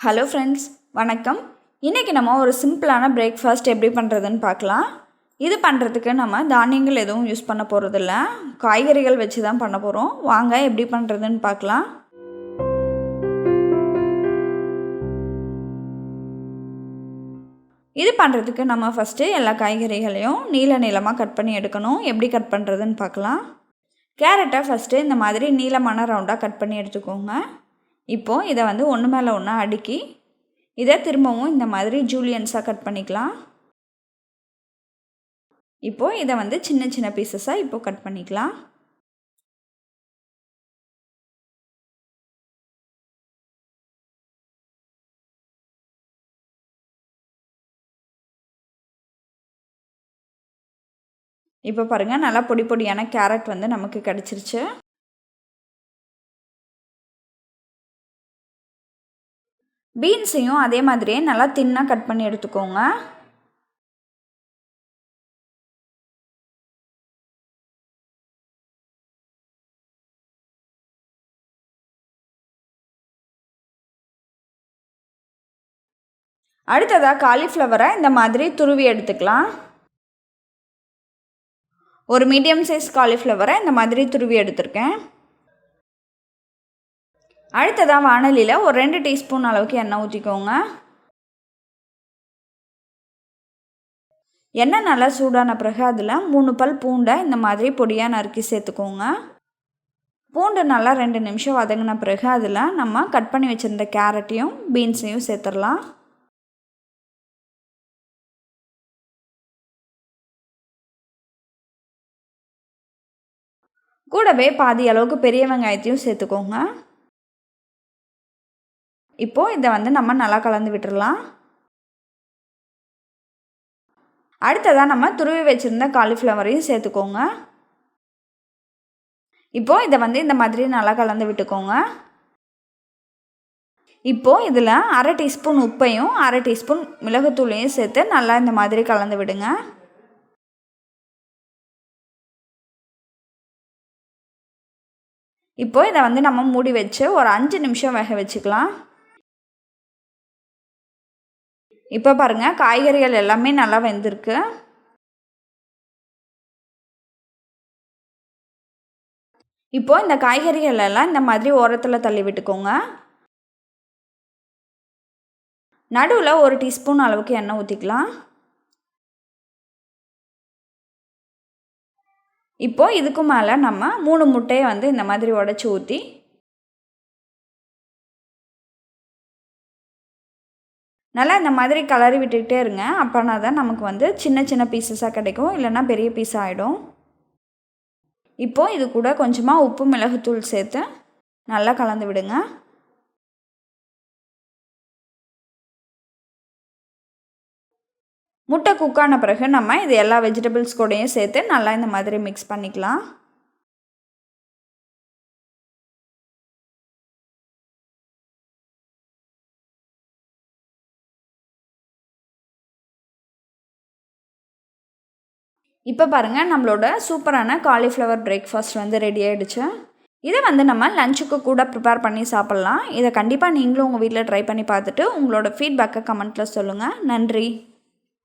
Hello friends, வணக்கம். இன்றைக்கி நம்ம ஒரு சிம்பிளான பிரேக்ஃபாஸ்ட் எப்படி பண்ணுறதுன்னு பார்க்கலாம். இது பண்ணுறதுக்கு நம்ம தானியங்கள் எதுவும் யூஸ் பண்ண போகிறதில்ல, காய்கறிகள் வச்சு தான் பண்ண போகிறோம். வாங்க எப்படி பண்ணுறதுன்னு பார்க்கலாம். இது பண்ணுறதுக்கு நம்ம ஃபஸ்ட்டு எல்லா காய்கறிகளையும் நீளமாக கட் பண்ணி எடுக்கணும். எப்படி கட் பண்ணுறதுன்னு பார்க்கலாம். கேரட்டை ஃபஸ்ட்டு இந்த மாதிரி நீளமான ரவுண்டாக கட் பண்ணி எடுத்துக்கோங்க. இப்போது இதை ஒன்று மேலே ஒன்று அடுக்கி இதை திரும்பவும் இந்த மாதிரி ஜூலியன்ஸாக கட் பண்ணிக்கலாம். இப்போது இதை சின்ன சின்ன பீசஸாக இப்போது கட் பண்ணிக்கலாம். இப்போ பாருங்கள், நல்லா பொடி பொடியான கேரட் நமக்கு கிடச்சிருச்சு. பீன்ஸையும் அதே மாதிரியே நல்லா தின்னாக கட் பண்ணி எடுத்துக்கோங்க. அடுத்ததாக காலிஃப்ளவரை இந்த மாதிரி துருவி எடுத்துக்கலாம். ஒரு மீடியம் சைஸ் காலிஃப்ளவரை இந்த மாதிரி துருவி எடுத்திருக்கேன். அடுத்ததாக வாணலியில் ஒரு 2 டீஸ்பூன் அளவுக்கு எண்ணெய் ஊற்றிக்கோங்க. எண்ணெய் நல்லா சூடான பிறகு அதில் 3 பல் பூண்டை இந்த மாதிரி பொடியாக நறுக்கி சேர்த்துக்கோங்க. பூண்டு நல்லா 2 நிமிஷம் வதங்கின பிறகு அதில் நம்ம கட் பண்ணி வச்சுருந்த கேரட்டையும் பீன்ஸையும் சேர்த்துடலாம். கூடவே பாதி அளவுக்கு பெரிய வெங்காயத்தையும் சேர்த்துக்கோங்க. இப்போது இதை நம்ம நல்லா கலந்து விட்டுடலாம். அடுத்ததாக நம்ம துருவி வச்சுருந்த காலிஃப்ளவரையும் சேர்த்துக்கோங்க. இப்போது இதை இந்த மாதிரி நல்லா கலந்து விட்டுக்கோங்க. இப்போது இதில் 1/2 டீஸ்பூன் உப்பையும் 1/2 டீஸ்பூன் மிளகுத்தூளையும் சேர்த்து நல்லா இந்த மாதிரி கலந்து விடுங்க. இப்போது இதை நம்ம மூடி வச்சு ஒரு 5 நிமிஷம் வேக வச்சுக்கலாம். இப்போ பாருங்கள், காய்கறிகள் எல்லாமே நல்லா வெந்திருக்கு. இப்போது இந்த காய்கறிகள் எல்லாம் இந்த மாதிரி ஓரத்தில் தள்ளி விட்டுக்கோங்க. நடுவில் 1 டீஸ்பூன் அளவுக்கு எண்ணெய் ஊற்றிக்கலாம். இப்போது இதுக்கு மேலே நம்ம 3 முட்டையை இந்த மாதிரி உடச்சி ஊற்றி நல்லா இந்த மாதிரி கலரி விட்டுக்கிட்டே இருங்க. அப்போனா தான் நமக்கு சின்ன சின்ன பீசஸாக கிடைக்கும், இல்லைன்னா பெரிய பீஸ் ஆகிடும். இப்போது இது கூட கொஞ்சமாக உப்பு மிளகுத்தூள் சேர்த்து நல்லா கலந்து விடுங்க. முட்டை குக்கான பிறகு நம்ம இது எல்லா வெஜிடபிள்ஸ் கூடயும் சேர்த்து நல்லா இந்த மாதிரி மிக்ஸ் பண்ணிக்கலாம். இப்போ பாருங்கள், நம்மளோட சூப்பரான காலிஃப்ளவர் பிரேக்ஃபாஸ்ட் ரெடி ஆகிடுச்சு. இதை நம்ம லஞ்சுக்கு கூட ப்ரிப்பேர் பண்ணி சாப்பிட்லாம். இதை கண்டிப்பாக நீங்களும் உங்கள் வீட்டில் ட்ரை பண்ணி பார்த்துட்டு உங்களோட ஃபீட்பேக்கை கமெண்ட்டில் சொல்லுங்கள். நன்றி.